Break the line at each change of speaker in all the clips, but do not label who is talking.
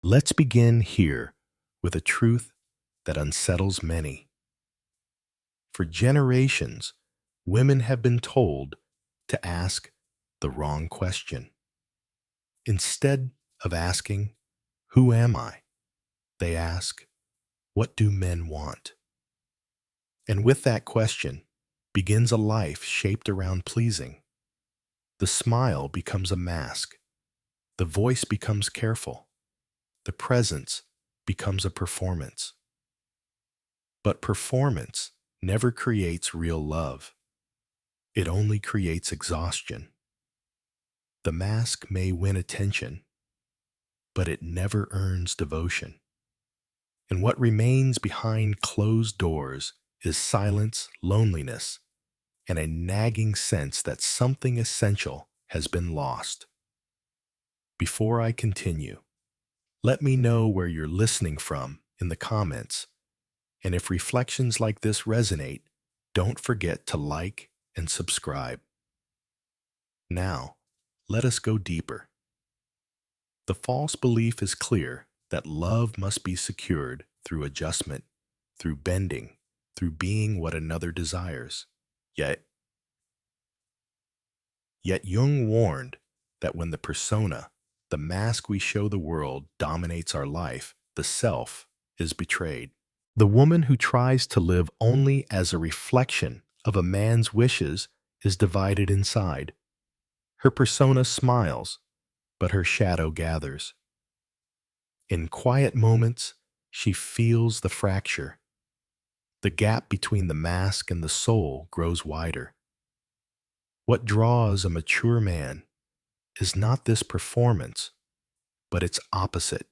Let's begin here with a truth that unsettles many. For generations, women have been told to ask the wrong question. Instead of asking, "Who am I?" they ask, "What do men want?" And with that question begins a life shaped around pleasing. The smile becomes a mask, the voice becomes careful, the presence becomes a performance. But performance never creates real love. It only creates exhaustion. The mask may win attention, but it never earns devotion. And what remains behind closed doors is silence, loneliness, and a nagging sense that something essential has been lost. Before I continue, let me know where you're listening from in the comments. And if reflections like this resonate, don't forget to like and subscribe. Now, let us go deeper. The false belief is clear that love must be secured through adjustment, through bending, through being what another desires. Yet Jung warned that when the persona, the mask we show the world, dominates our life, the self is betrayed. The woman who tries to live only as a reflection of a man's wishes is divided inside. Her persona smiles, but her shadow gathers. In quiet moments, she feels the fracture. The gap between the mask and the soul grows wider. What draws a mature man is not this performance, but its opposite.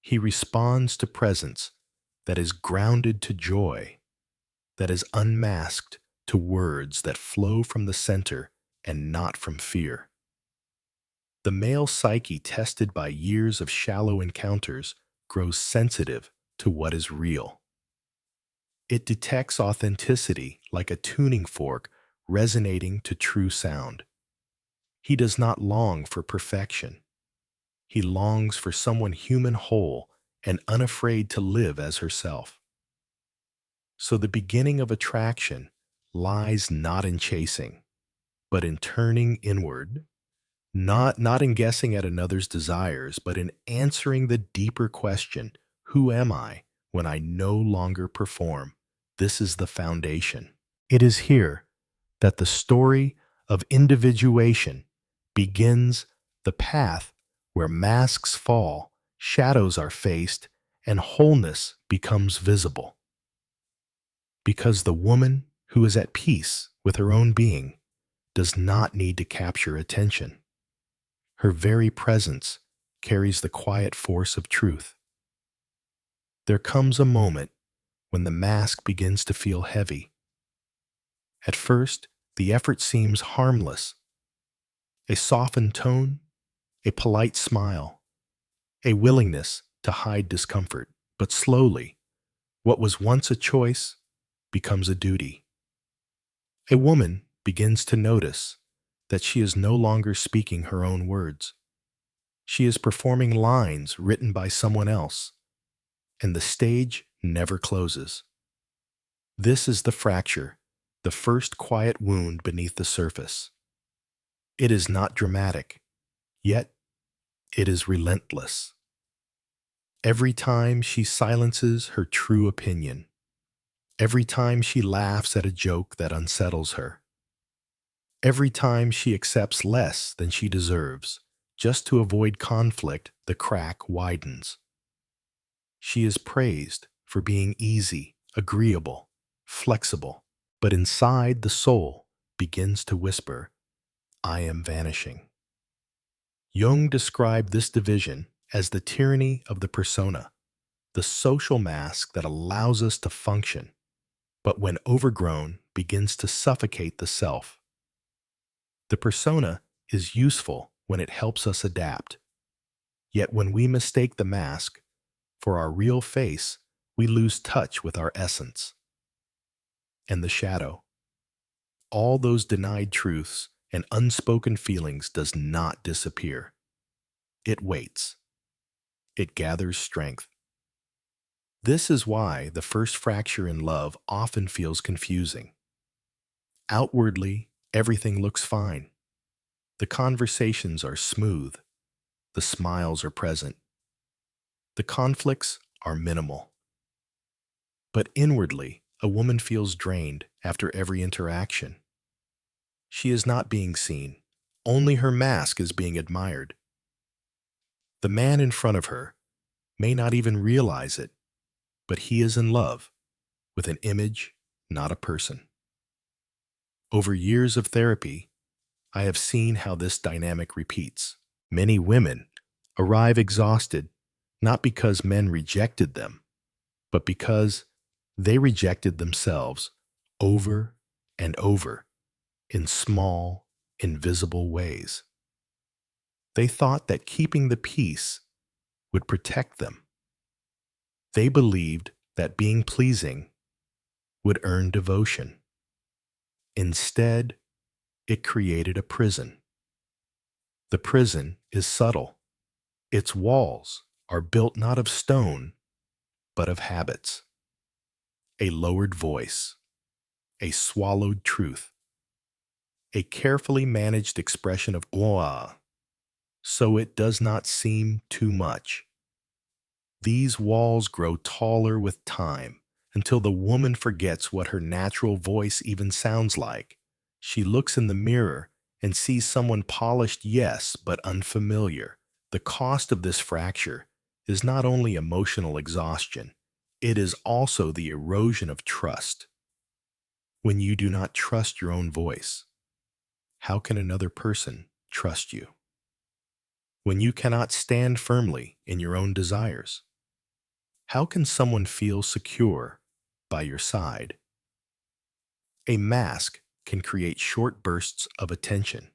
He responds to presence that is grounded to joy, that is unmasked to words that flow from the center and not from fear. The male psyche, tested by years of shallow encounters, grows sensitive to what is real. It detects authenticity like a tuning fork resonating to true sound. He does not long for perfection. He longs for someone human, whole, and unafraid to live as herself. So the beginning of attraction lies not in chasing, but in turning inward, not in guessing at another's desires, but in answering the deeper question, who am I when I no longer perform? This is the foundation. It is here that the story of individuation begins, the path where masks fall, shadows are faced, and wholeness becomes visible. Because the woman who is at peace with her own being does not need to capture attention. Her very presence carries the quiet force of truth. There comes a moment when the mask begins to feel heavy. At first, the effort seems harmless. A softened tone, a polite smile, a willingness to hide discomfort. But slowly, what was once a choice becomes a duty. A woman begins to notice that she is no longer speaking her own words. She is performing lines written by someone else, and the stage never closes. This is the fracture, the first quiet wound beneath the surface. It is not dramatic, yet it is relentless. Every time she silences her true opinion, every time she laughs at a joke that unsettles her, every time she accepts less than she deserves, just to avoid conflict, the crack widens. She is praised for being easy, agreeable, flexible, but inside the soul begins to whisper, "I am vanishing." Jung described this division as the tyranny of the persona, the social mask that allows us to function, but when overgrown, begins to suffocate the self. The persona is useful when it helps us adapt. Yet when we mistake the mask for our real face, we lose touch with our essence. And the shadow, all those denied truths and unspoken feelings, does not disappear. It waits. it gathers strength. This is why the first fracture in love often feels confusing. Outwardly, everything looks fine. The conversations are smooth. The smiles are present. The conflicts are minimal. But inwardly, a woman feels drained after every interaction. She is not being seen. Only her mask is being admired. The man in front of her may not even realize it, but he is in love with an image, not a person. Over years of therapy, I have seen how this dynamic repeats. Many women arrive exhausted not because men rejected them, but because they rejected themselves over and over in small, invisible ways. They thought that keeping the peace would protect them. They believed that being pleasing would earn devotion. Instead, it created a prison. The prison is subtle. Its walls are built not of stone, but of habits. A lowered voice, a swallowed truth, a carefully managed expression of awe, so it does not seem too much. These walls grow taller with time until the woman forgets what her natural voice even sounds like. She looks in the mirror and sees someone polished, yes, but unfamiliar. The cost of this fracture is not only emotional exhaustion, it is also the erosion of trust. When you do not trust your own voice, how can another person trust you? When you cannot stand firmly in your own desires, how can someone feel secure by your side? A mask can create short bursts of attention,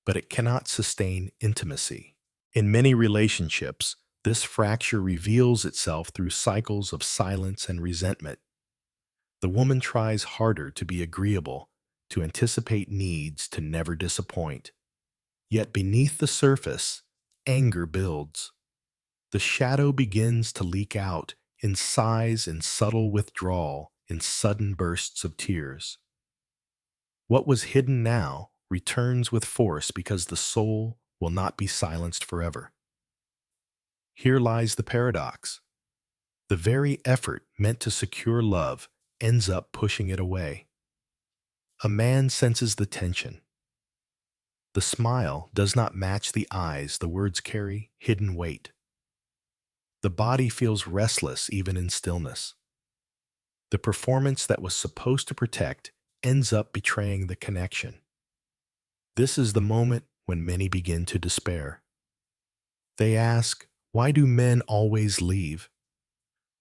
but it cannot sustain intimacy. In many relationships, this fracture reveals itself through cycles of silence and resentment. The woman tries harder to be agreeable, to anticipate needs, to never disappoint. Yet beneath the surface, anger builds. The shadow begins to leak out in sighs, in subtle withdrawal, in sudden bursts of tears. What was hidden now returns with force because the soul will not be silenced forever. Here lies the paradox. The very effort meant to secure love ends up pushing it away. A man senses the tension. The smile does not match the eyes, the words carry hidden weight. The body feels restless even in stillness. The performance that was supposed to protect ends up betraying the connection. This is the moment when many begin to despair. They ask, why do men always leave?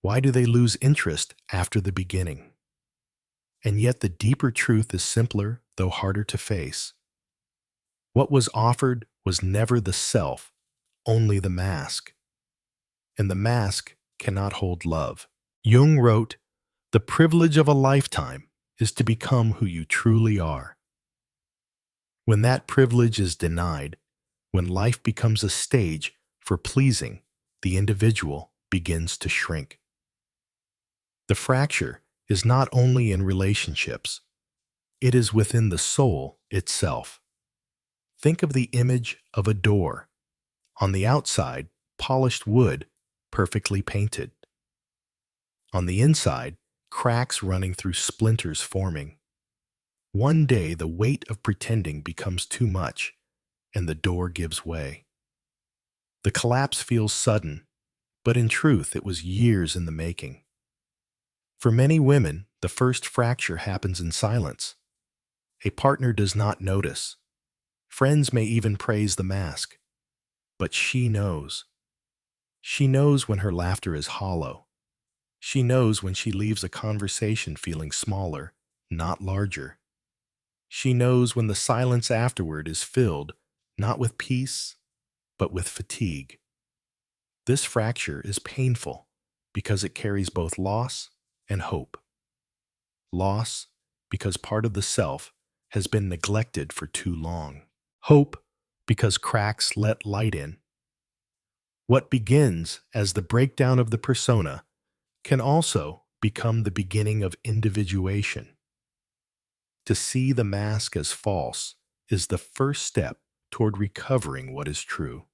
Why do they lose interest after the beginning? And yet the deeper truth is simpler, though harder to face. What was offered was never the self, only the mask. And the mask cannot hold love. Jung wrote, "The privilege of a lifetime is to become who you truly are." When that privilege is denied, when life becomes a stage for pleasing, the individual begins to shrink. The fracture is not only in relationships, it is within the soul itself. Think of the image of a door. On the outside, polished wood, perfectly painted. On the inside, cracks running through splinters forming. One day, the weight of pretending becomes too much, and the door gives way. The collapse feels sudden, but in truth, it was years in the making. For many women, the first fracture happens in silence. A partner does not notice. Friends may even praise the mask. But she knows. She knows when her laughter is hollow. She knows when she leaves a conversation feeling smaller, not larger. She knows when the silence afterward is filled, not with peace, but with fatigue. This fracture is painful because it carries both loss and hope. Loss because part of the self has been neglected for too long. Hope because cracks let light in. What begins as the breakdown of the persona can also become the beginning of individuation. To see the mask as false is the first step toward recovering what is true.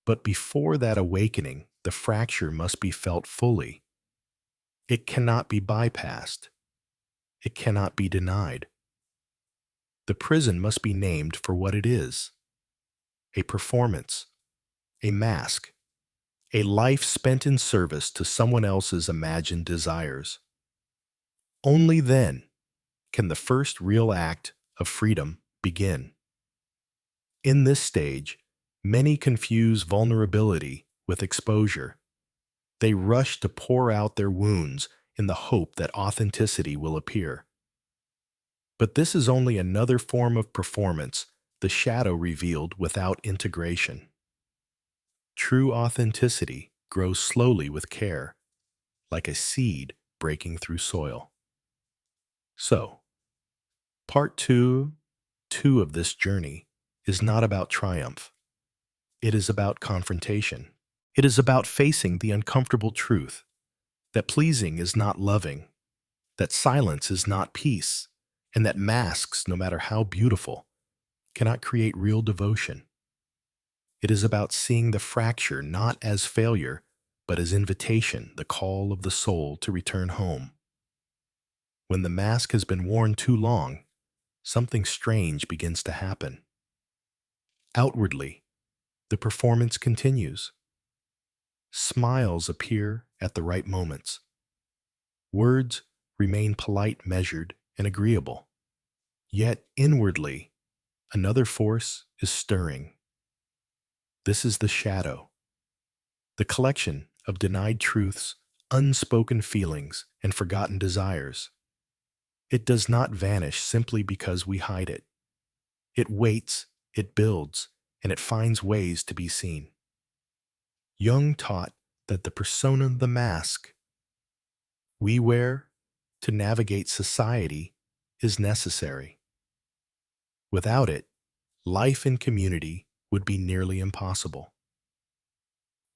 But before that awakening, the fracture must be felt fully. It cannot be bypassed. It cannot be denied. The prison must be named for what it is: a performance, a mask, a life spent in service to someone else's imagined desires. Only then can the first real act of freedom begin. In this stage, many confuse vulnerability with exposure. They rush to pour out their wounds in the hope that authenticity will appear. But this is only another form of performance, the shadow revealed without integration. True authenticity grows slowly with care, like a seed breaking through soil. So, part two of this journey is not about triumph. It is about confrontation. It is about facing the uncomfortable truth that pleasing is not loving, that silence is not peace, and that masks, no matter how beautiful, cannot create real devotion. It is about seeing the fracture not as failure, but as invitation, the call of the soul to return home. When the mask has been worn too long, something strange begins to happen. Outwardly, the performance continues. Smiles appear at the right moments. Words remain polite, measured, and agreeable. Yet inwardly, another force is stirring. This is the shadow, the collection of denied truths, unspoken feelings, and forgotten desires. It does not vanish simply because we hide it. It waits, it builds, and it finds ways to be seen. Jung taught that the persona, the mask we wear to navigate society, is necessary. Without it, life in community would be nearly impossible.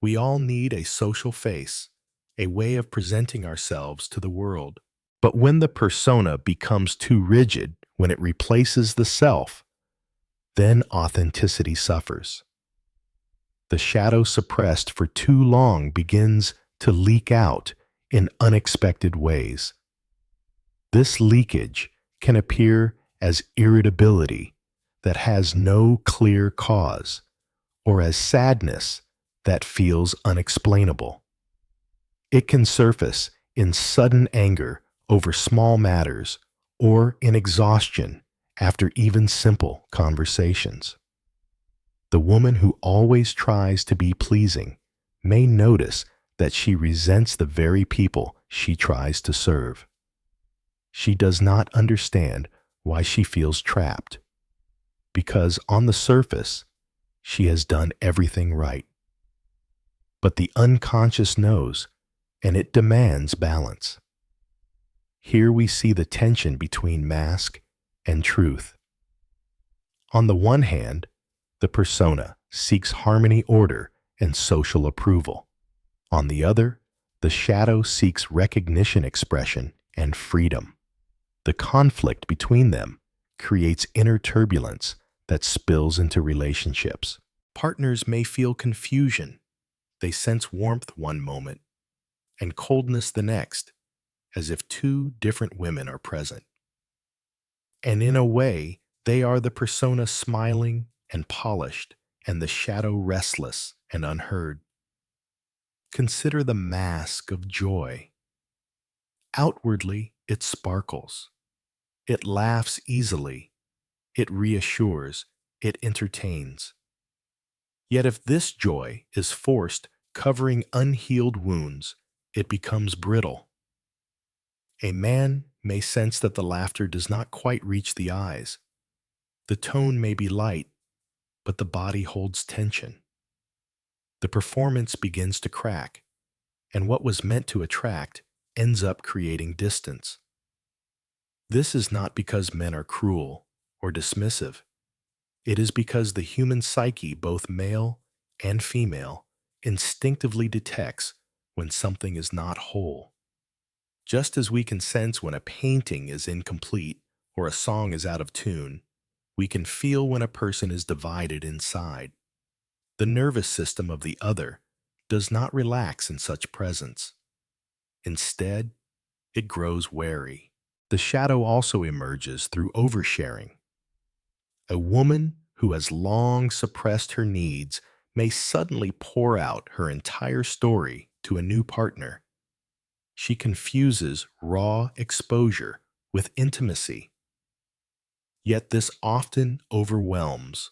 We all need a social face, a way of presenting ourselves to the world. But when the persona becomes too rigid, when it replaces the self, then authenticity suffers. The shadow suppressed for too long begins to leak out in unexpected ways. This leakage can appear as irritability that has no clear cause, or as sadness that feels unexplainable. It can surface in sudden anger over small matters or in exhaustion after even simple conversations. The woman who always tries to be pleasing may notice that she resents the very people she tries to serve. She does not understand why she feels trapped, because on the surface, she has done everything right. But the unconscious knows, and it demands balance. Here we see the tension between mask and truth. On the one hand, the persona seeks harmony, order, and social approval. On the other, the shadow seeks recognition, expression, and freedom. The conflict between them creates inner turbulence that spills into relationships. Partners may feel confusion. They sense warmth one moment and coldness the next, as if two different women are present. And in a way, they are the persona smiling and polished, and the shadow restless and unheard. Consider the mask of joy. Outwardly, it sparkles. It laughs easily. It reassures. It entertains. Yet if this joy is forced, covering unhealed wounds, it becomes brittle. A man may sense that the laughter does not quite reach the eyes. The tone may be light, but the body holds tension. The performance begins to crack, and what was meant to attract ends up creating distance. This is not because men are cruel or dismissive. It is because the human psyche, both male and female, instinctively detects when something is not whole. Just as we can sense when a painting is incomplete or a song is out of tune, we can feel when a person is divided inside. The nervous system of the other does not relax in such presence. Instead, it grows wary. The shadow also emerges through oversharing. A woman who has long suppressed her needs may suddenly pour out her entire story to a new partner. She confuses raw exposure with intimacy. Yet this often overwhelms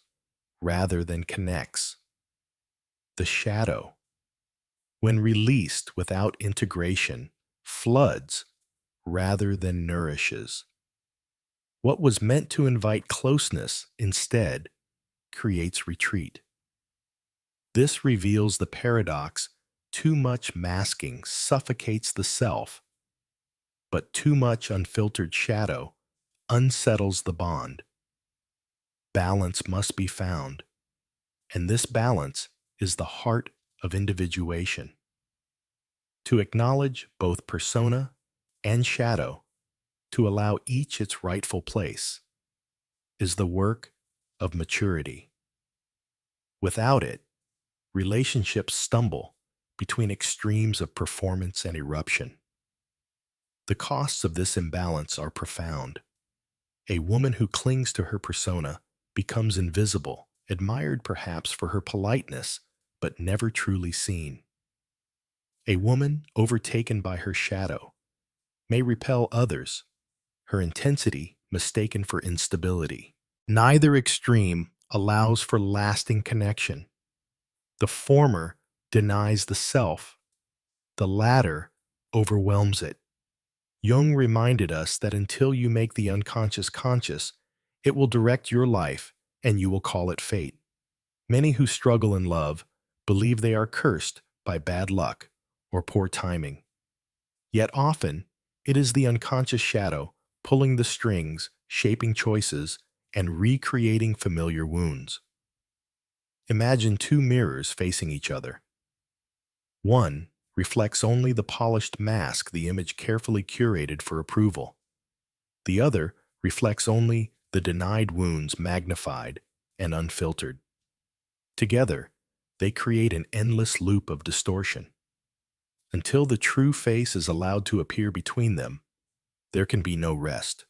rather than connects. The shadow, when released without integration, floods rather than nourishes. What was meant to invite closeness instead creates retreat. This reveals the paradox: too much masking suffocates the self, but too much unfiltered shadow unsettles the bond. Balance must be found, and this balance is the heart of individuation. To acknowledge both persona and shadow, to allow each its rightful place, is the work of maturity. Without it, relationships stumble between extremes of performance and eruption. The costs of this imbalance are profound. A woman who clings to her persona becomes invisible, admired perhaps for her politeness, but never truly seen. A woman overtaken by her shadow may repel others, her intensity mistaken for instability. Neither extreme allows for lasting connection. The former denies the self, the latter overwhelms it. Jung reminded us that until you make the unconscious conscious, it will direct your life and you will call it fate. Many who struggle in love believe they are cursed by bad luck or poor timing. Yet often, it is the unconscious shadow pulling the strings, shaping choices, and recreating familiar wounds. Imagine two mirrors facing each other. One reflects only the polished mask the image carefully curated for approval. The other reflects only the denied wounds magnified and unfiltered. Together, they create an endless loop of distortion. Until the true face is allowed to appear between them, there can be no rest.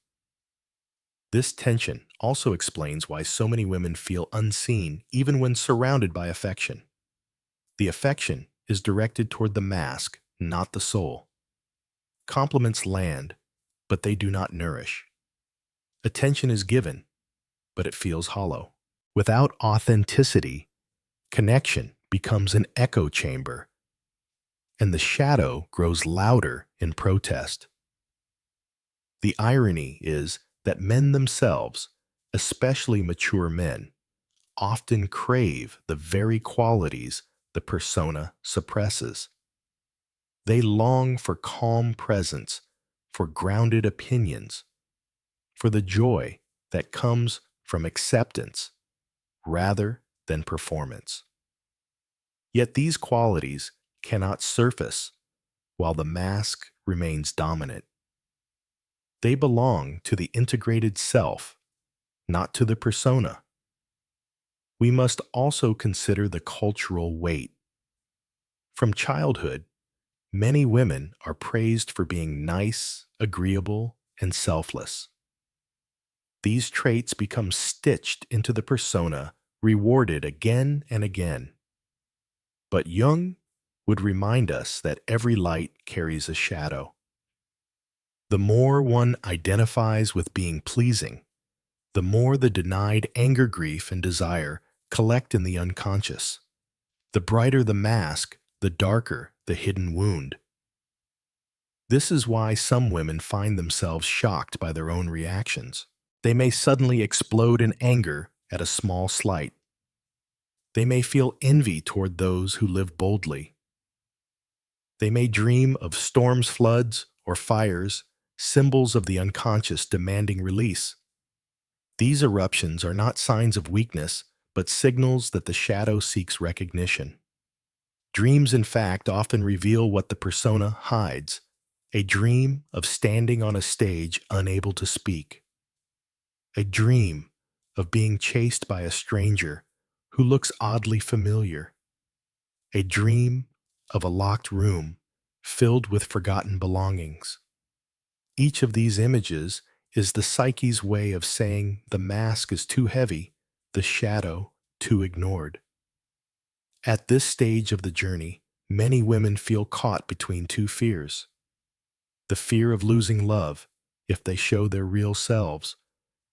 This tension also explains why so many women feel unseen even when surrounded by affection. The affection is directed toward the mask, not the soul. Compliments land, but they do not nourish. Attention is given, but it feels hollow. Without authenticity, connection becomes an echo chamber, and the shadow grows louder in protest. The irony is that men themselves, especially mature men, often crave the very qualities the persona suppresses. They long for calm presence, for grounded opinions, for the joy that comes from acceptance rather than performance. Yet these qualities cannot surface while the mask remains dominant. They belong to the integrated self, not to the persona. We must also consider the cultural weight. From childhood, many women are praised for being nice, agreeable, and selfless. These traits become stitched into the persona, rewarded again and again. But Jung would remind us that every light carries a shadow. The more one identifies with being pleasing, the more the denied anger, grief, and desire collect in the unconscious. The brighter the mask, the darker the hidden wound. This is why some women find themselves shocked by their own reactions. They may suddenly explode in anger at a small slight. They may feel envy toward those who live boldly. They may dream of storms, floods, or fires, symbols of the unconscious demanding release. These eruptions are not signs of weakness, but signals that the shadow seeks recognition. Dreams, in fact, often reveal what the persona hides, a dream of standing on a stage unable to speak, a dream of being chased by a stranger who looks oddly familiar, a dream of a locked room filled with forgotten belongings. Each of these images is the psyche's way of saying the mask is too heavy, the shadow too ignored. At this stage of the journey, many women feel caught between two fears: the fear of losing love if they show their real selves,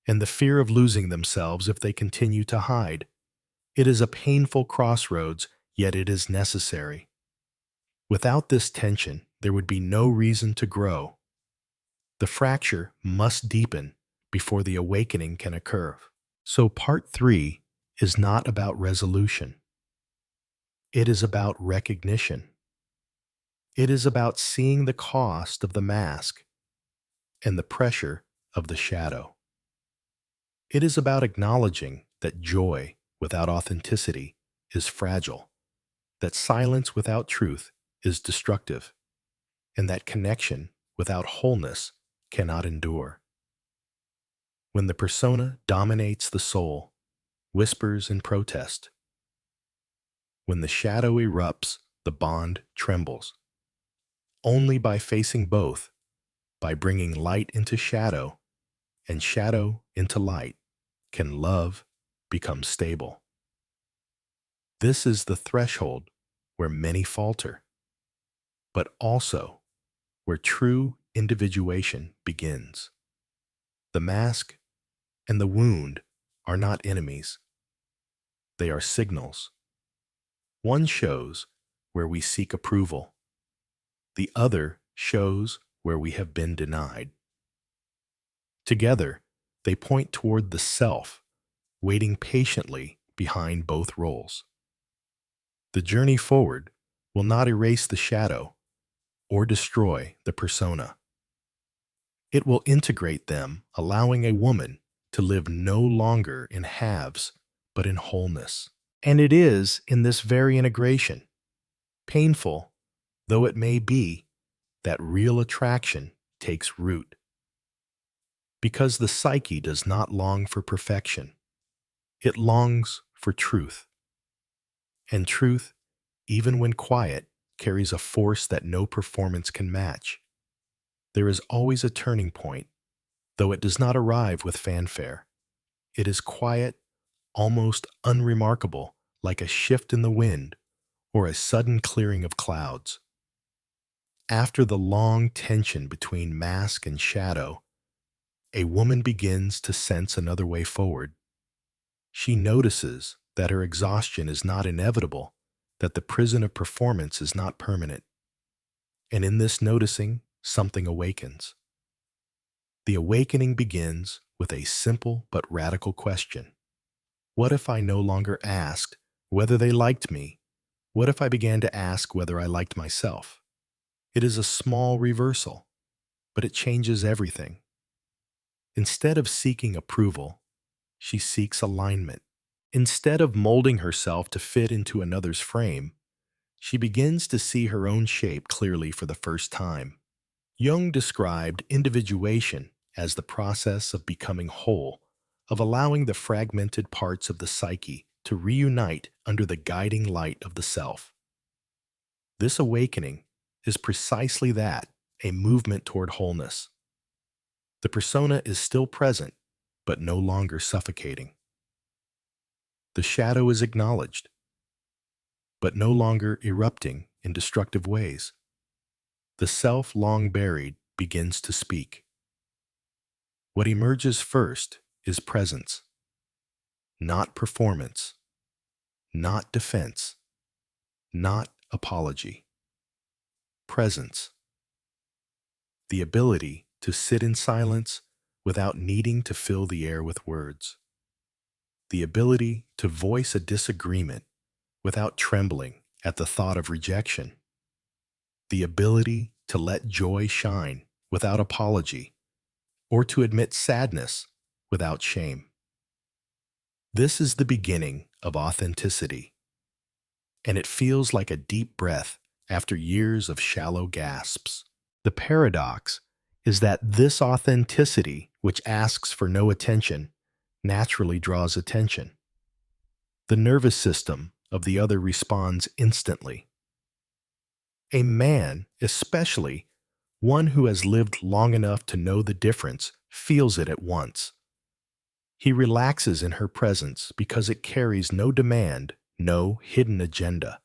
and the fear of losing themselves if they continue to hide. It is a painful crossroads, yet it is necessary. Without this tension, there would be no reason to grow. The fracture must deepen before the awakening can occur. So part 3 is not about resolution. It is about recognition. It is about seeing the cost of the mask and the pressure of the shadow. It is about acknowledging that joy without authenticity is fragile, that silence without truth is destructive, and that connection without wholeness cannot endure. When the persona dominates the soul, whispers in protest. When the shadow erupts, the bond trembles. Only by facing both, by bringing light into shadow and shadow into light, can love become stable. This is the threshold where many falter, but also where true individuation begins. The mask and the wound are not enemies. They are signals. One shows where we seek approval. The other shows where we have been denied. Together, they point toward the self, waiting patiently behind both roles. The journey forward will not erase the shadow or destroy the persona. It will integrate them, allowing a woman to live no longer in halves, but in wholeness. And it is in this very integration, painful though it may be, that real attraction takes root. Because the psyche does not long for perfection. It longs for truth. And truth, even when quiet, carries a force that no performance can match. There is always a turning point, though it does not arrive with fanfare. It is quiet, almost unremarkable, like a shift in the wind or a sudden clearing of clouds. After the long tension between mask and shadow, a woman begins to sense another way forward. She notices that her exhaustion is not inevitable, that the prison of performance is not permanent. And in this noticing, something awakens. The awakening begins with a simple but radical question. What if I no longer asked whether they liked me? What if I began to ask whether I liked myself? It is a small reversal, but it changes everything. Instead of seeking approval, she seeks alignment. Instead of molding herself to fit into another's frame, she begins to see her own shape clearly for the first time. Jung described individuation as the process of becoming whole, of allowing the fragmented parts of the psyche to reunite under the guiding light of the self. This awakening is precisely that, a movement toward wholeness. The persona is still present, but no longer suffocating. The shadow is acknowledged, but no longer erupting in destructive ways. The self long buried begins to speak. What emerges first is presence, not performance, not defense, not apology. Presence. The ability to sit in silence without needing to fill the air with words. The ability to voice a disagreement without trembling at the thought of rejection. The ability to let joy shine without apology, or to admit sadness without shame. This is the beginning of authenticity. and it feels like a deep breath after years of shallow gasps. The paradox is that this authenticity, which asks for no attention, naturally draws attention. The nervous system of the other responds instantly. A man, especially one who has lived long enough to know the difference, feels it at once. He relaxes in her presence because it carries no demand, no hidden agenda.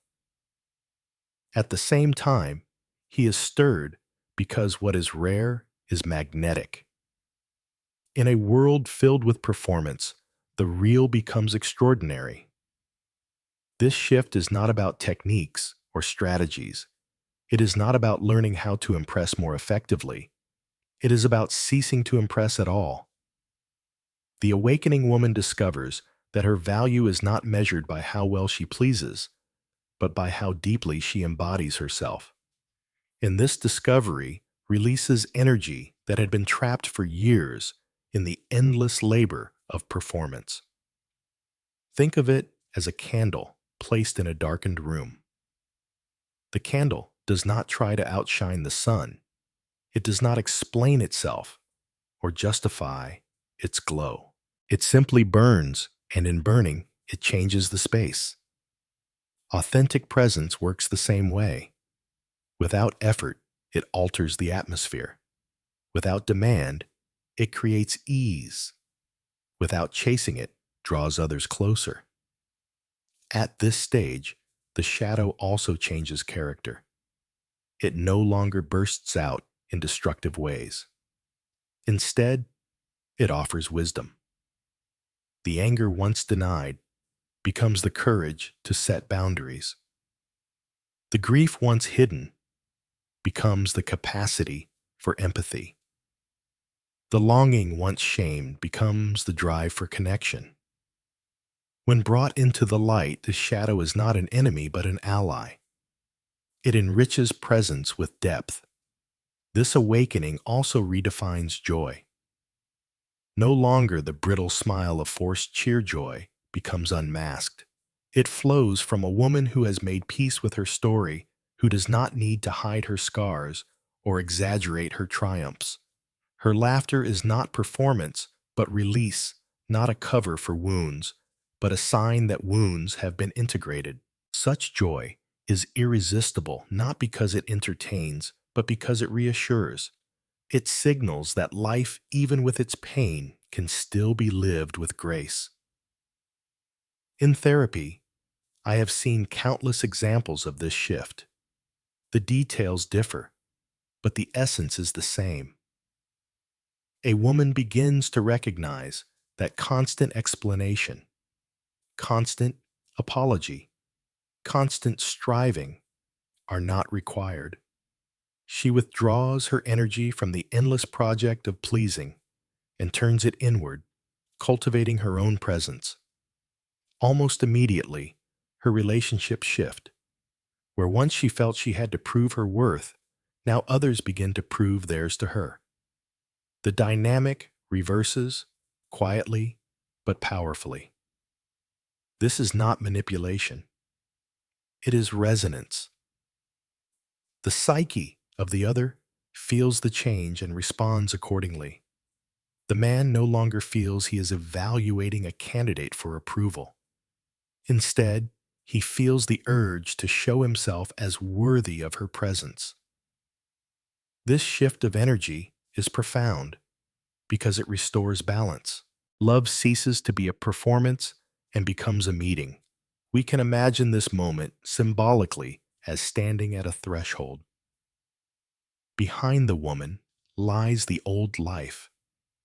At the same time, he is stirred because what is rare is magnetic. In a world filled with performance, the real becomes extraordinary. This shift is not about techniques or strategies. It is not about learning how to impress more effectively. It is about ceasing to impress at all. The awakening woman discovers that her value is not measured by how well she pleases, but by how deeply she embodies herself. And this discovery releases energy that had been trapped for years in the endless labor of performance. Think of it as a candle placed in a darkened room. The candle does not try to outshine the sun. It does not explain itself or justify its glow. It simply burns, and in burning, it changes the space. Authentic presence works the same way. Without effort, it alters the atmosphere. Without demand, it creates ease. Without chasing it, draws others closer. At this stage, the shadow also changes character. It no longer bursts out in destructive ways. Instead, it offers wisdom. The anger once denied becomes the courage to set boundaries. The grief once hidden becomes the capacity for empathy. The longing once shamed becomes the drive for connection. When brought into the light, the shadow is not an enemy but an ally. It enriches presence with depth. This awakening also redefines joy. No longer the brittle smile of forced cheer joy becomes unmasked. It flows from a woman who has made peace with her story, who does not need to hide her scars or exaggerate her triumphs. Her laughter is not performance, but release, not a cover for wounds, but a sign that wounds have been integrated. Such joy is irresistible not because it entertains, but because it reassures. It signals that life, even with its pain, can still be lived with grace. In therapy, I have seen countless examples of this shift. The details differ, but the essence is the same. A woman begins to recognize that constant explanation, constant apology, constant striving are not required. She withdraws her energy from the endless project of pleasing and turns it inward, cultivating her own presence. Almost immediately, her relationships shift. Where once she felt she had to prove her worth, now others begin to prove theirs to her. The dynamic reverses, quietly but powerfully. This is not manipulation. It is resonance. The psyche of the other feels the change and responds accordingly. The man no longer feels he is evaluating a candidate for approval. Instead, he feels the urge to show himself as worthy of her presence. This shift of energy is profound because it restores balance. Love ceases to be a performance and becomes a meeting. We can imagine this moment symbolically as standing at a threshold. Behind the woman lies the old life,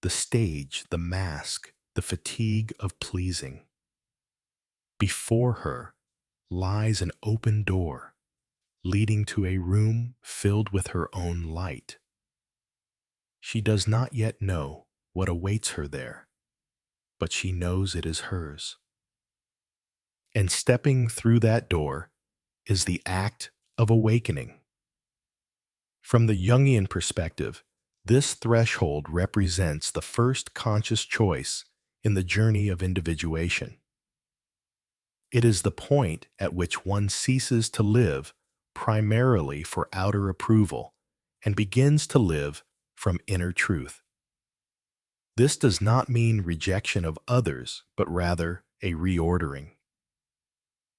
the stage, the mask, the fatigue of pleasing. Before her lies an open door, leading to a room filled with her own light. She does not yet know what awaits her there, but she knows it is hers. And stepping through that door is the act of awakening. From the Jungian perspective, this threshold represents the first conscious choice in the journey of individuation. It is the point at which one ceases to live primarily for outer approval and begins to live from inner truth. This does not mean rejection of others, but rather a reordering.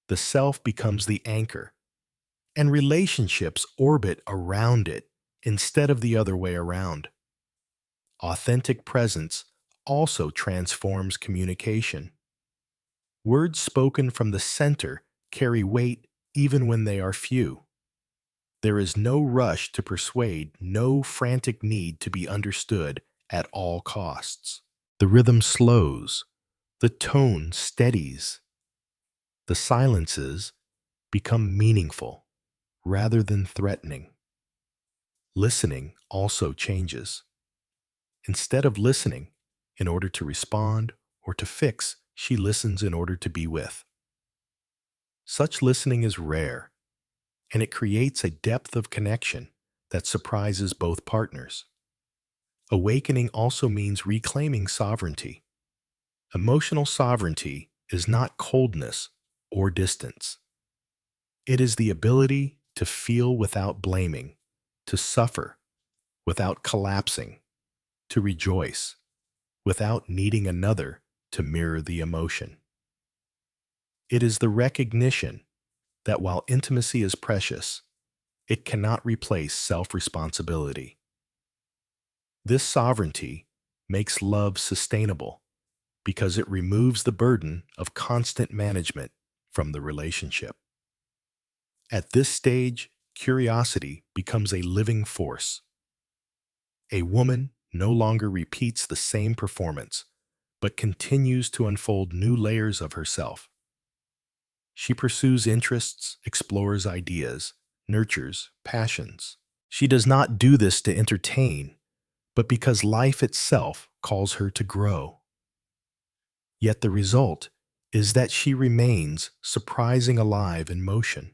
The self becomes the anchor, and relationships orbit around it instead of the other way around. Authentic presence also transforms communication. Words spoken from the center carry weight even when they are few. There is no rush to persuade, no frantic need to be understood at all costs. The rhythm slows, the tone steadies, the silences become meaningful rather than threatening. Listening also changes. Instead of listening in order to respond or to fix, she listens in order to be with. Such listening is rare, and it creates a depth of connection that surprises both partners. Awakening also means reclaiming sovereignty. Emotional sovereignty is not coldness or distance. It is the ability to feel without blaming, to suffer without collapsing, to rejoice without needing another to mirror the emotion. It is the recognition that while intimacy is precious, it cannot replace self-responsibility. This sovereignty makes love sustainable because it removes the burden of constant management from the relationship. At this stage, curiosity becomes a living force. A woman no longer repeats the same performance, but continues to unfold new layers of herself. She pursues interests, explores ideas, nurtures passions. She does not do this to entertain, but because life itself calls her to grow. Yet the result is that she remains surprising alive in motion.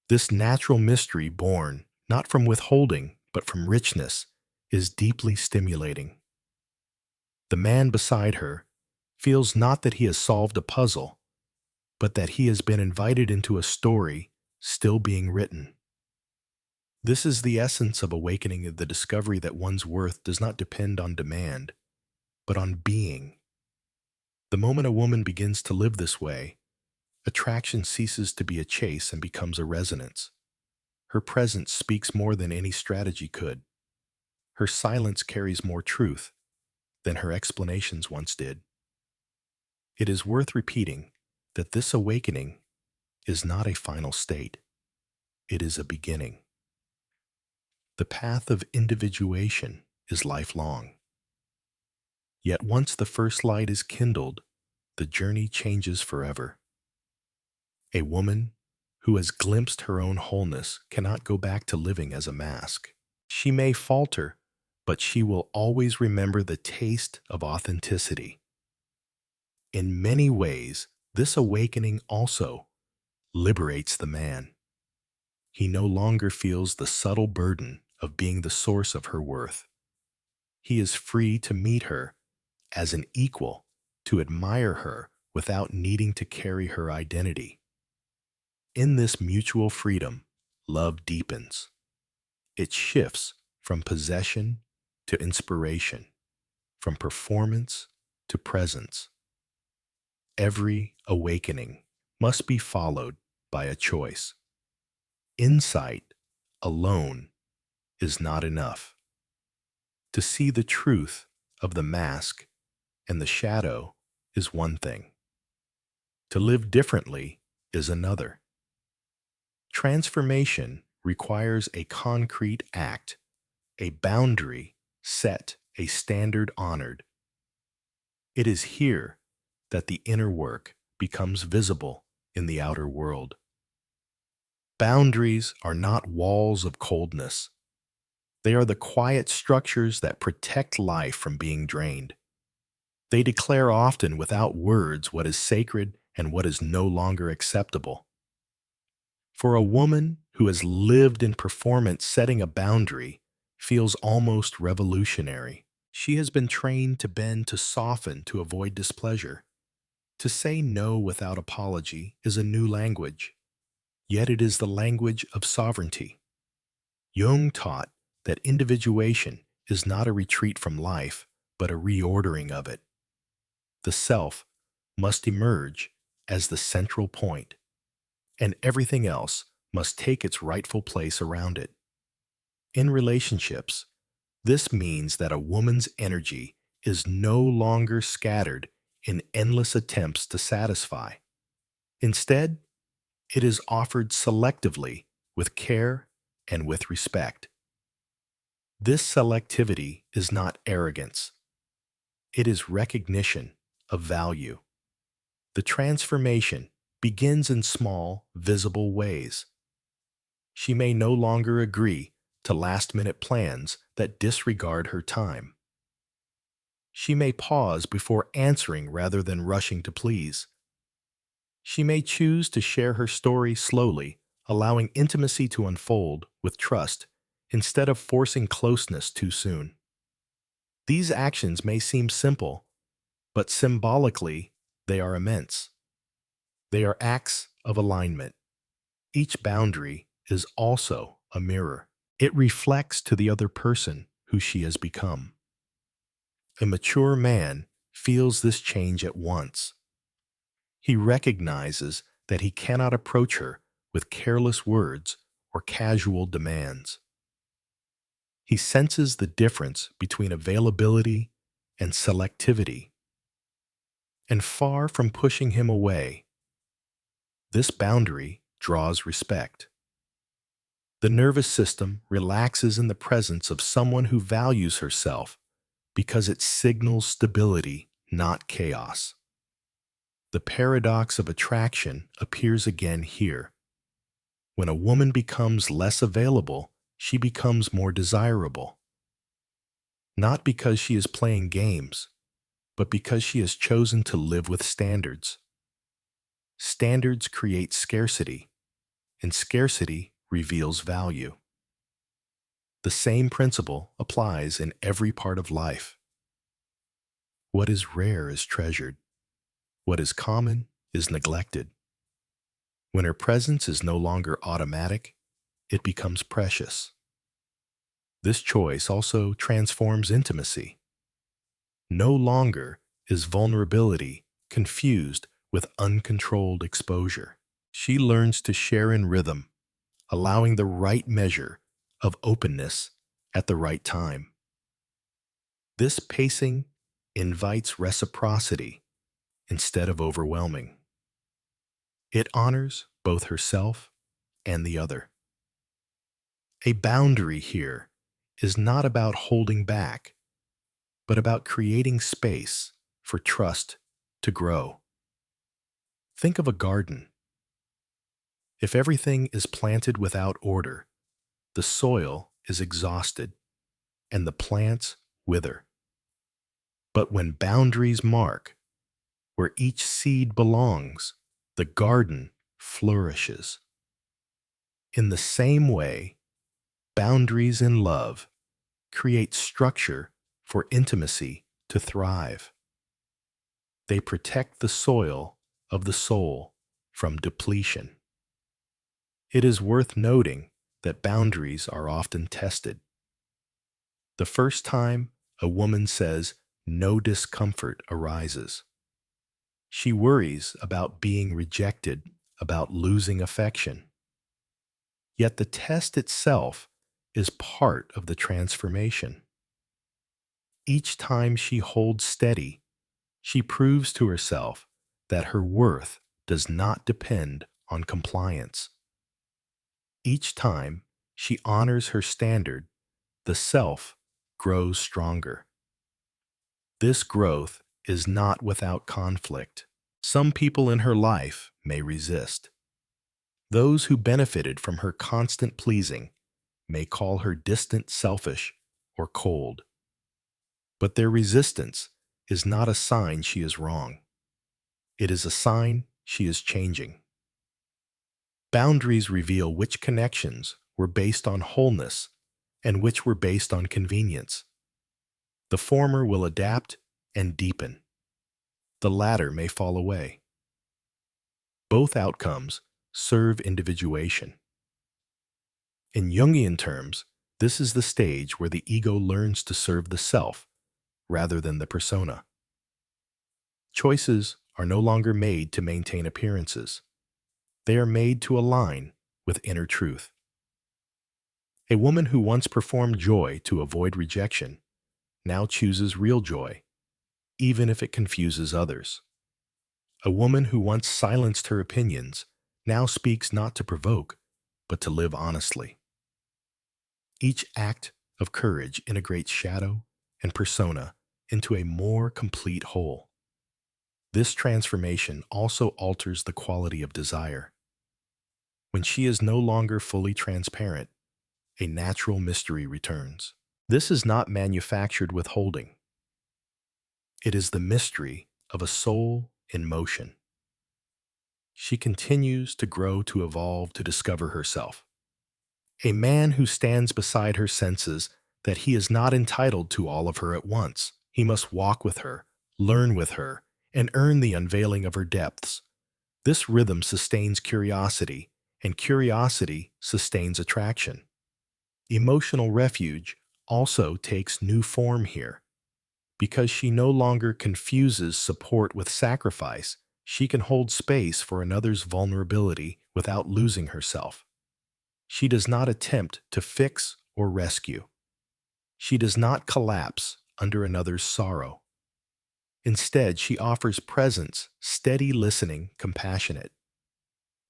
This natural mystery born not from withholding, but from richness, is deeply stimulating. The man beside her feels not that he has solved a puzzle, but that he has been invited into a story still being written. This is the essence of awakening, the discovery that one's worth does not depend on demand, but on being. The moment a woman begins to live this way, attraction ceases to be a chase and becomes a resonance. Her presence speaks more than any strategy could. Her silence carries more truth than her explanations once did. It is worth repeating that this awakening is not a final state. It is a beginning. The path of individuation is lifelong. Yet once the first light is kindled, the journey changes forever. A woman who has glimpsed her own wholeness cannot go back to living as a mask. She may falter, but she will always remember the taste of authenticity. In many ways, this awakening also liberates the man. He no longer feels the subtle burden of being the source of her worth. He is free to meet her as an equal, to admire her without needing to carry her identity. In this mutual freedom, love deepens. It shifts from possession to inspiration, from performance to presence. Every awakening must be followed by a choice. Insight alone is not enough. To see the truth of the mask and the shadow is one thing. To live differently is another. Transformation requires a concrete act, a boundary set, a standard honored. It is here that the inner work becomes visible in the outer world. Boundaries are not walls of coldness. They are the quiet structures that protect life from being drained. They declare often without words what is sacred and what is no longer acceptable. For a woman who has lived in performance, setting a boundary feels almost revolutionary. She has been trained to bend, to soften, to avoid displeasure. To say no without apology is a new language, yet it is the language of sovereignty. Jung taught that individuation is not a retreat from life, but a reordering of it. The self must emerge as the central point, and everything else must take its rightful place around it. In relationships, this means that a woman's energy is no longer scattered in endless attempts to satisfy. Instead, it is offered selectively with care and with respect. This selectivity is not arrogance. It is recognition of value. The transformation begins in small, visible ways. She may no longer agree to last-minute plans that disregard her time. She may pause before answering rather than rushing to please. She may choose to share her story slowly, allowing intimacy to unfold with trust instead of forcing closeness too soon. These actions may seem simple, but symbolically, they are immense. They are acts of alignment. Each boundary is also a mirror. It reflects to the other person who she has become. A mature man feels this change at once. He recognizes that he cannot approach her with careless words or casual demands. He senses the difference between availability and selectivity. And far from pushing him away, this boundary draws respect. The nervous system relaxes in the presence of someone who values herself because it signals stability, not chaos. The paradox of attraction appears again here. When a woman becomes less available, she becomes more desirable. Not because she is playing games, but because she has chosen to live with standards. Standards create scarcity, and scarcity reveals value. The same principle applies in every part of life. What is rare is treasured. What is common is neglected. When her presence is no longer automatic, it becomes precious. This choice also transforms intimacy. No longer is vulnerability confused with uncontrolled exposure. She learns to share in rhythm, allowing the right measure of openness at the right time. This pacing invites reciprocity instead of overwhelming. It honors both herself and the other. A boundary here is not about holding back, but about creating space for trust to grow. Think of a garden. If everything is planted without order, the soil is exhausted and the plants wither. But when boundaries mark where each seed belongs, the garden flourishes. In the same way, boundaries in love create structure for intimacy to thrive. They protect the soil of the soul from depletion. It is worth noting that boundaries are often tested. The first time a woman says no discomfort arises. She worries about being rejected, about losing affection. Yet the test itself is part of the transformation. Each time she holds steady, she proves to herself that her worth does not depend on compliance. Each time she honors her standard, the self grows stronger. This growth is not without conflict. Some people in her life may resist. Those who benefited from her constant pleasing may call her distant, selfish, or cold. But their resistance is not a sign she is wrong. It is a sign she is changing. Boundaries reveal which connections were based on wholeness and which were based on convenience. The former will adapt and deepen. the latter may fall away. Both outcomes serve individuation. In Jungian terms, this is the stage where the ego learns to serve the self rather than the persona. Choices are no longer made to maintain appearances. They are made to align with inner truth. A woman who once performed joy to avoid rejection now chooses real joy, even if it confuses others. A woman who once silenced her opinions now speaks not to provoke, but to live honestly. Each act of courage integrates shadow and persona into a more complete whole. This transformation also alters the quality of desire. When she is no longer fully transparent, a natural mystery returns. This is not manufactured withholding. It is the mystery of a soul in motion. She continues to grow, to evolve, to discover herself. A man who stands beside her senses that he is not entitled to all of her at once. He must walk with her, learn with her, and earn the unveiling of her depths. This rhythm sustains curiosity, and curiosity sustains attraction. Emotional refuge also takes new form here. Because she no longer confuses support with sacrifice, she can hold space for another's vulnerability without losing herself. She does not attempt to fix or rescue. She does not collapse under another's sorrow. Instead, she offers presence, steady listening, compassionate.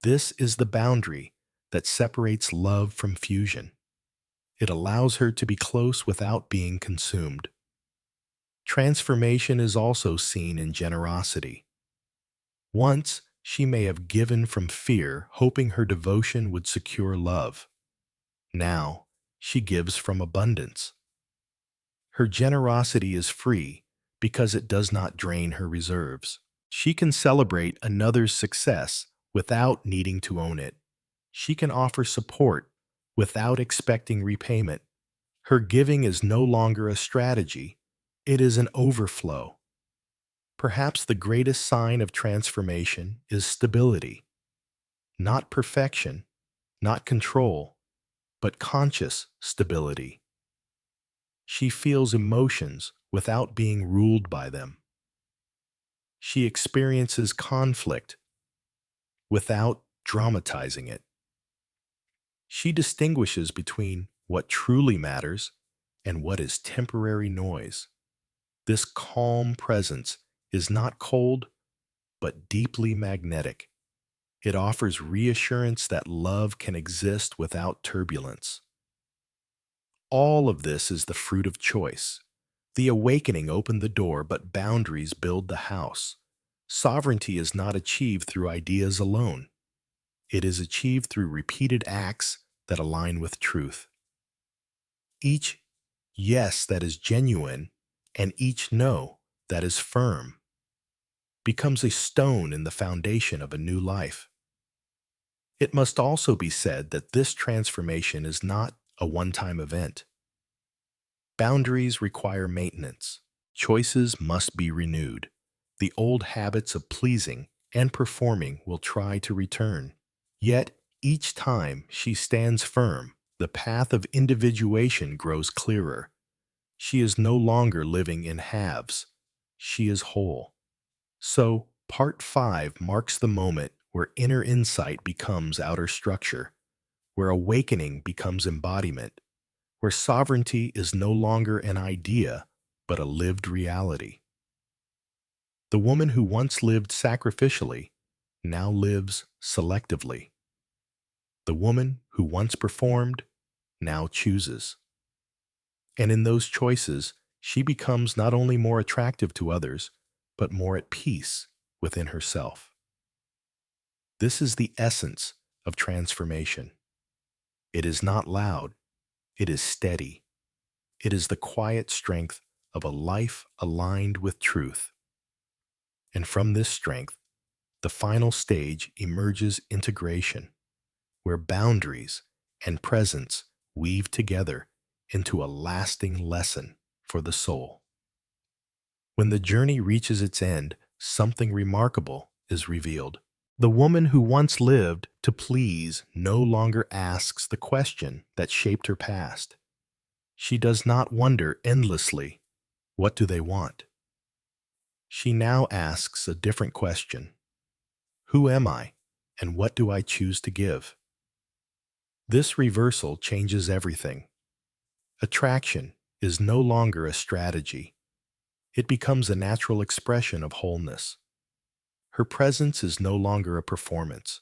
This is the boundary that separates love from fusion. It allows her to be close without being consumed. Transformation is also seen in generosity. Once, she may have given from fear, hoping her devotion would secure love. Now, she gives from abundance. Her generosity is free because it does not drain her reserves. She can celebrate another's success without needing to own it. She can offer support without expecting repayment. Her giving is no longer a strategy, it is an overflow. Perhaps the greatest sign of transformation is stability. Not perfection, not control, but conscious stability. She feels emotions without being ruled by them. She experiences conflict without dramatizing it. She distinguishes between what truly matters and what is temporary noise. This calm presence is not cold, but deeply magnetic. It offers reassurance that love can exist without turbulence. All of this is the fruit of choice. The awakening opened the door, but boundaries build the house. Sovereignty is not achieved through ideas alone. It is achieved through repeated acts that align with truth. Each yes that is genuine and each no that is firm becomes a stone in the foundation of a new life. It must also be said that this transformation is not a one-time event. Boundaries require maintenance. Choices must be renewed. The old habits of pleasing and performing will try to return. Yet, each time she stands firm, the path of individuation grows clearer. She is no longer living in halves. She is whole. So, Part 5 marks the moment where inner insight becomes outer structure, where awakening becomes embodiment, where sovereignty is no longer an idea, but a lived reality. The woman who once lived sacrificially now lives selectively. The woman who once performed now chooses. And in those choices, she becomes not only more attractive to others, but more at peace within herself. This is the essence of transformation. It is not loud, it is steady. It is the quiet strength of a life aligned with truth. And from this strength, the final stage emerges integration, where boundaries and presence weave together into a lasting lesson for the soul. When the journey reaches its end, something remarkable is revealed. The woman who once lived to please no longer asks the question that shaped her past. She does not wonder endlessly, what do they want? She now asks a different question. Who am I, and what do I choose to give? This reversal changes everything. Attraction is no longer a strategy. It becomes a natural expression of wholeness. Her presence is no longer a performance.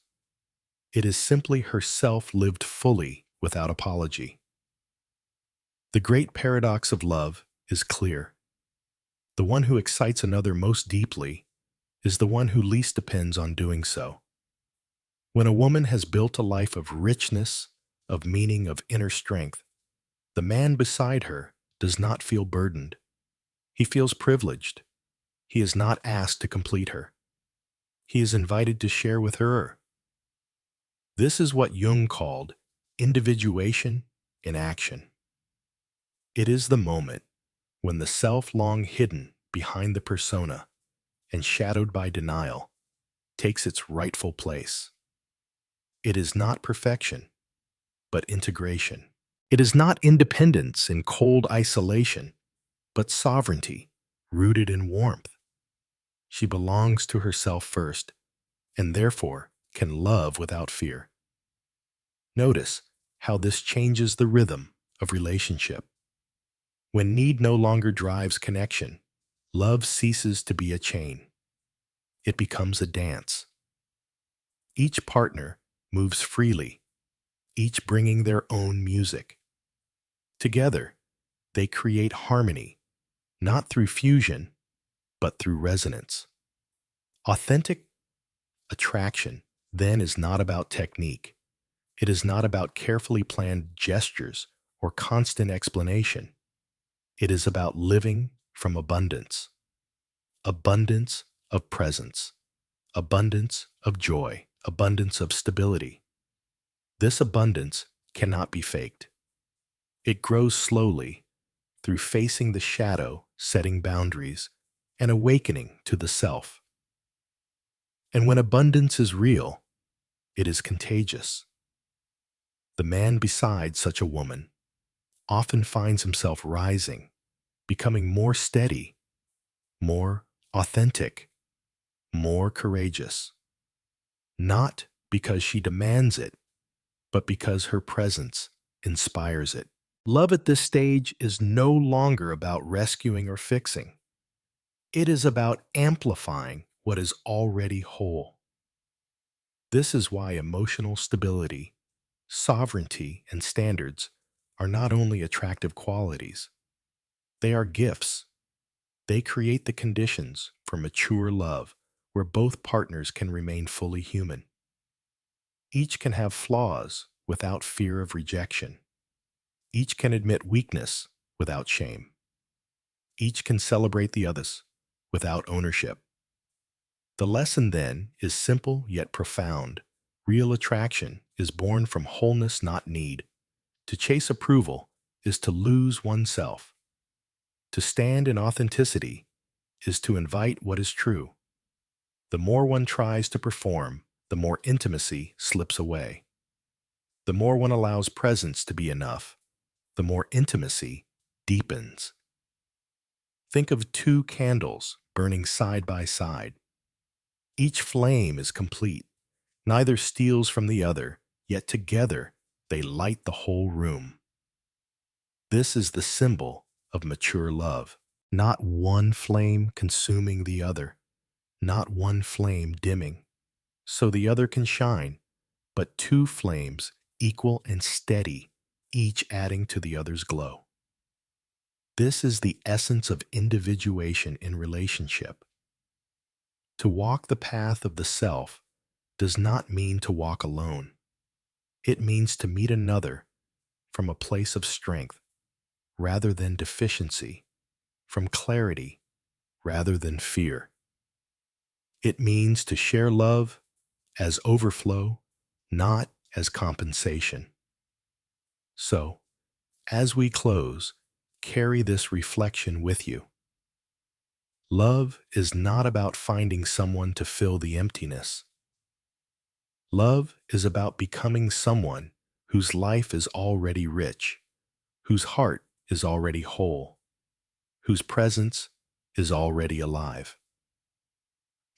It is simply herself lived fully without apology. The great paradox of love is clear. The one who excites another most deeply is the one who least depends on doing so. When a woman has built a life of richness, of meaning, of inner strength, the man beside her does not feel burdened. He feels privileged. He is not asked to complete her. He is invited to share with her. This is what Jung called individuation in action. It is the moment when the self long hidden behind the persona and shadowed by denial takes its rightful place. It is not perfection, but integration. It is not independence in cold isolation, but sovereignty rooted in warmth. She belongs to herself first, and therefore can love without fear. Notice how this changes the rhythm of relationship. When need no longer drives connection, love ceases to be a chain. It becomes a dance. Each partner moves freely, each bringing their own music. Together, they create harmony, not through fusion, but through resonance. Authentic attraction, then, is not about technique. It is not about carefully planned gestures or constant explanation. It is about living from abundance. Abundance of presence, abundance of joy, abundance of stability. This abundance cannot be faked. It grows slowly through facing the shadow, setting boundaries, and awakening to the self. And when abundance is real, it is contagious. The man beside such a woman often finds himself rising, becoming more steady, more authentic, more courageous. Not because she demands it, but because her presence inspires it. Love at this stage is no longer about rescuing or fixing. It is about amplifying what is already whole. This is why emotional stability, sovereignty, and standards are not only attractive qualities, they are gifts. They create the conditions for mature love where both partners can remain fully human. Each can have flaws without fear of rejection. Each can admit weakness without shame. Each can celebrate the others without ownership. The lesson then is simple yet profound. Real attraction is born from wholeness, not need. To chase approval is to lose oneself. To stand in authenticity is to invite what is true. The more one tries to perform, the more intimacy slips away. The more one allows presence to be enough, the more intimacy deepens. Think of two candles burning side by side. Each flame is complete. Neither steals from the other, yet together they light the whole room. This is the symbol of mature love. Not one flame consuming the other, not one flame dimming, so the other can shine, but two flames equal and steady, each adding to the other's glow. This is the essence of individuation in relationship. To walk the path of the self does not mean to walk alone. It means to meet another from a place of strength rather than deficiency, from clarity rather than fear. It means to share love as overflow, not as compensation. So, as we close, carry this reflection with you. Love is not about finding someone to fill the emptiness. Love is about becoming someone whose life is already rich, whose heart is already whole, whose presence is already alive.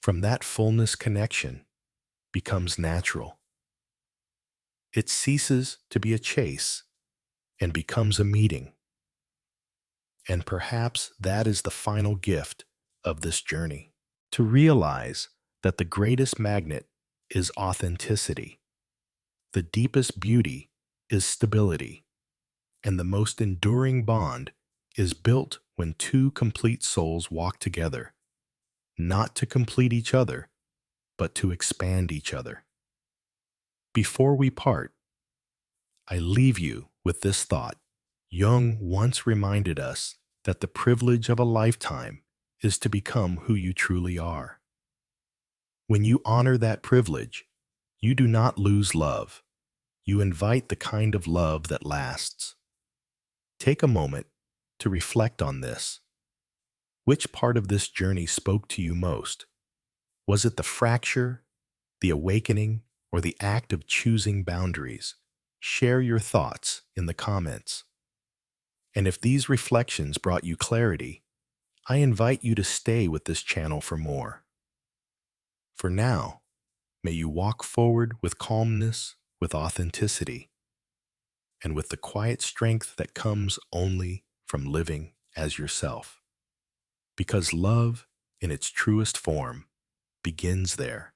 From that fullness, connection becomes natural. It ceases to be a chase and becomes a meeting. And perhaps that is the final gift of this journey, to realize that the greatest magnet is authenticity, the deepest beauty is stability, and the most enduring bond is built when two complete souls walk together, not to complete each other, but to expand each other. Before we part, I leave you with this thought. Jung once reminded us that the privilege of a lifetime is to become who you truly are. When you honor that privilege, you do not lose love. You invite the kind of love that lasts. Take a moment to reflect on this. Which part of this journey spoke to you most? Was it the fracture, the awakening, or the act of choosing boundaries? Share your thoughts in the comments. And if these reflections brought you clarity, I invite you to stay with this channel for more. For now, may you walk forward with calmness, with authenticity, and with the quiet strength that comes only from living as yourself. Because love, in its truest form, begins there.